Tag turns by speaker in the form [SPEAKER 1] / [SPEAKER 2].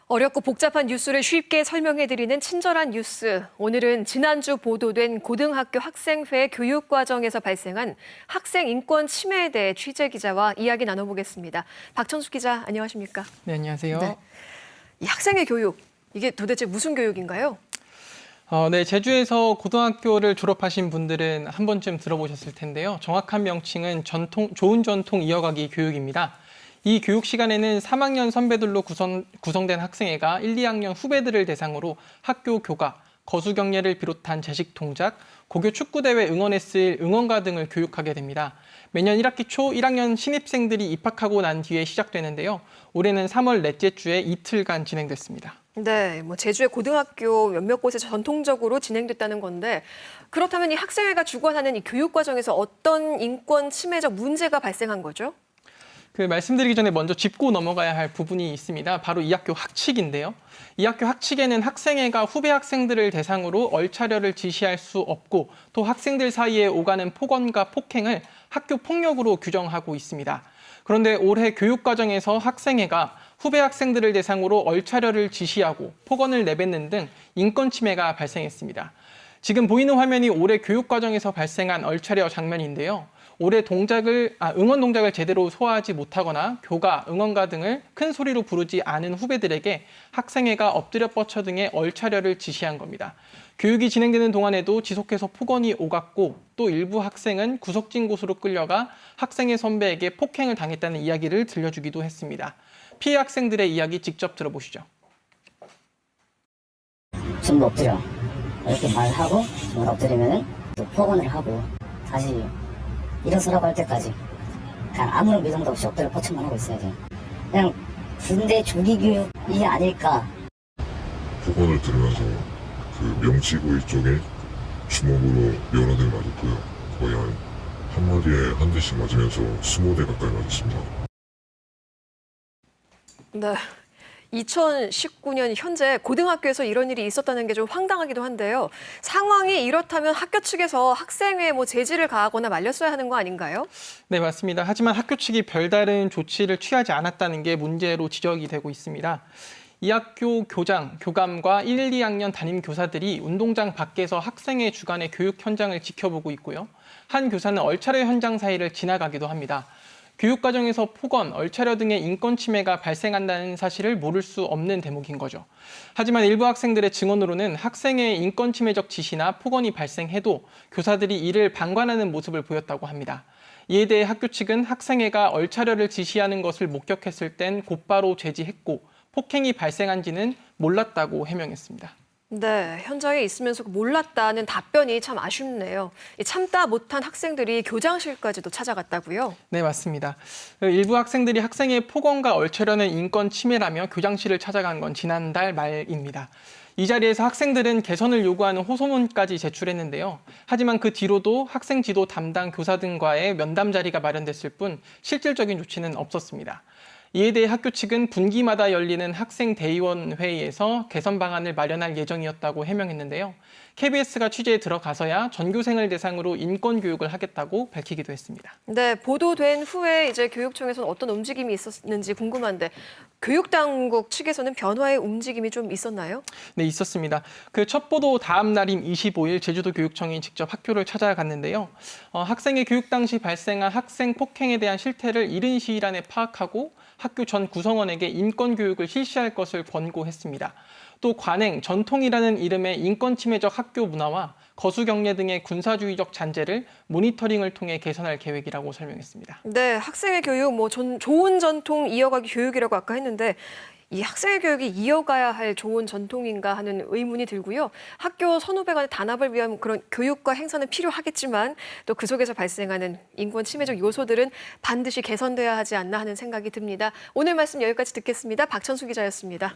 [SPEAKER 1] 어렵고 복잡한 뉴스를 쉽게 설명해드리는 친절한 뉴스. 오늘은 지난주 보도된 고등학교 학생회 교육과정에서 발생한 학생 인권 침해에 대해 취재 기자와 이야기 나눠보겠습니다. 박천수 기자, 안녕하십니까?
[SPEAKER 2] 네, 안녕하세요.
[SPEAKER 1] 네. 이 학생회 교육, 이게 도대체 무슨 교육인가요?
[SPEAKER 2] 네, 제주에서 고등학교를 졸업하신 분들은 한 번쯤 들어보셨을 텐데요. 정확한 명칭은 좋은 전통 이어가기 교육입니다. 이 교육 시간에는 3학년 선배들로 구성된 학생회가 1, 2학년 후배들을 대상으로 학교 교과, 거수 경례를 비롯한 제식 동작, 고교 축구대회 응원에 쓰일 응원가 등을 교육하게 됩니다. 매년 1학기 초 1학년 신입생들이 입학하고 난 뒤에 시작되는데요. 올해는 3월 넷째 주에 이틀간 진행됐습니다.
[SPEAKER 1] 네, 제주의 고등학교 몇몇 곳에서 전통적으로 진행됐다는 건데 그렇다면 이 학생회가 주관하는 이 교육 과정에서 어떤 인권 침해적 문제가 발생한 거죠?
[SPEAKER 2] 말씀드리기 전에 먼저 짚고 넘어가야 할 부분이 있습니다. 바로 이 학교 학칙인데요. 이 학교 학칙에는 학생회가 후배 학생들을 대상으로 얼차려를 지시할 수 없고 또 학생들 사이에 오가는 폭언과 폭행을 학교 폭력으로 규정하고 있습니다. 그런데 올해 교육과정에서 학생회가 후배 학생들을 대상으로 얼차려를 지시하고 폭언을 내뱉는 등 인권 침해가 발생했습니다. 지금 보이는 화면이 올해 교육과정에서 발생한 얼차려 장면인데요. 올해 응원 동작을 제대로 소화하지 못하거나 교가, 응원가 등을 큰 소리로 부르지 않은 후배들에게 학생회가 엎드려 뻗쳐 등의 얼차려를 지시한 겁니다. 교육이 진행되는 동안에도 지속해서 폭언이 오갔고 또 일부 학생은 구석진 곳으로 끌려가 학생회 선배에게 폭행을 당했다는 이야기를 들려주기도 했습니다. 피해 학생들의 이야기 직접 들어보시죠.
[SPEAKER 3] 전부 엎드려. 이렇게 말을 하고 전부 엎드리면은 또 폭언을 하고 다시 일어서라고 할 때까지 그냥 아무런 미동도 없이 엎드려 뻗쳐만 하고 있어야 돼. 그냥 군대 조기 교육이 아닐까.
[SPEAKER 4] 폭언을 들으면서 그 명치부위 쪽에 주먹으로 여러 대 맞았고요. 거의 한 마디에 한 대씩 맞으면서 20대 가까이 맞았습니다.
[SPEAKER 1] 네. 2019년 현재 고등학교에서 이런 일이 있었다는 게 좀 황당하기도 한데요. 상황이 이렇다면 학교 측에서 학생회에 제지를 가하거나 말렸어야 하는 거 아닌가요?
[SPEAKER 2] 네, 맞습니다. 하지만 학교 측이 별다른 조치를 취하지 않았다는 게 문제로 지적이 되고 있습니다. 이 학교 교장, 교감과 1, 2학년 담임 교사들이 운동장 밖에서 학생회 주관의 교육 현장을 지켜보고 있고요. 한 교사는 얼차려 현장 사이를 지나가기도 합니다. 교육 과정에서 폭언, 얼차려 등의 인권 침해가 발생한다는 사실을 모를 수 없는 대목인 거죠. 하지만 일부 학생들의 증언으로는 학생의 인권 침해적 지시나 폭언이 발생해도 교사들이 이를 방관하는 모습을 보였다고 합니다. 이에 대해 학교 측은 학생회가 얼차려를 지시하는 것을 목격했을 땐 곧바로 제지했고 폭행이 발생한지는 몰랐다고 해명했습니다.
[SPEAKER 1] 네, 현장에 있으면서 몰랐다는 답변이 참 아쉽네요. 참다 못한 학생들이 교장실까지도 찾아갔다고요?
[SPEAKER 2] 네, 맞습니다. 일부 학생들이 학생의 폭언과 얼차려는 인권 침해라며 교장실을 찾아간 건 지난달 말입니다. 이 자리에서 학생들은 개선을 요구하는 호소문까지 제출했는데요. 하지만 그 뒤로도 학생 지도 담당 교사 등과의 면담 자리가 마련됐을 뿐 실질적인 조치는 없었습니다. 이에 대해 학교 측은 분기마다 열리는 학생대의원 회의에서 개선 방안을 마련할 예정이었다고 해명했는데요. KBS가 취재에 들어가서야 전교생을 대상으로 인권 교육을 하겠다고 밝히기도 했습니다.
[SPEAKER 1] 네, 보도된 후에 교육청에서는 어떤 움직임이 있었는지 궁금한데 교육당국 측에서는 변화의 움직임이 좀 있었나요?
[SPEAKER 2] 네, 있었습니다. 그 첫 보도 다음 날인 25일 제주도 교육청이 직접 학교를 찾아갔는데요. 학생의 교육 당시 발생한 학생 폭행에 대한 실태를 이른 시일 안에 파악하고 학교 전 구성원에게 인권 교육을 실시할 것을 권고했습니다. 또 관행, 전통이라는 이름의 인권 침해적 학교 문화와 거수 경례 등의 군사주의적 잔재를 모니터링을 통해 개선할 계획이라고 설명했습니다.
[SPEAKER 1] 네, 학생의 교육, 좋은 전통 이어가기 교육이라고 아까 했는데 이 학생의 교육이 이어가야 할 좋은 전통인가 하는 의문이 들고요. 학교 선후배 간의 단합을 위한 그런 교육과 행사는 필요하겠지만 또 그 속에서 발생하는 인권 침해적 요소들은 반드시 개선돼야 하지 않나 하는 생각이 듭니다. 오늘 말씀 여기까지 듣겠습니다. 박천수 기자였습니다.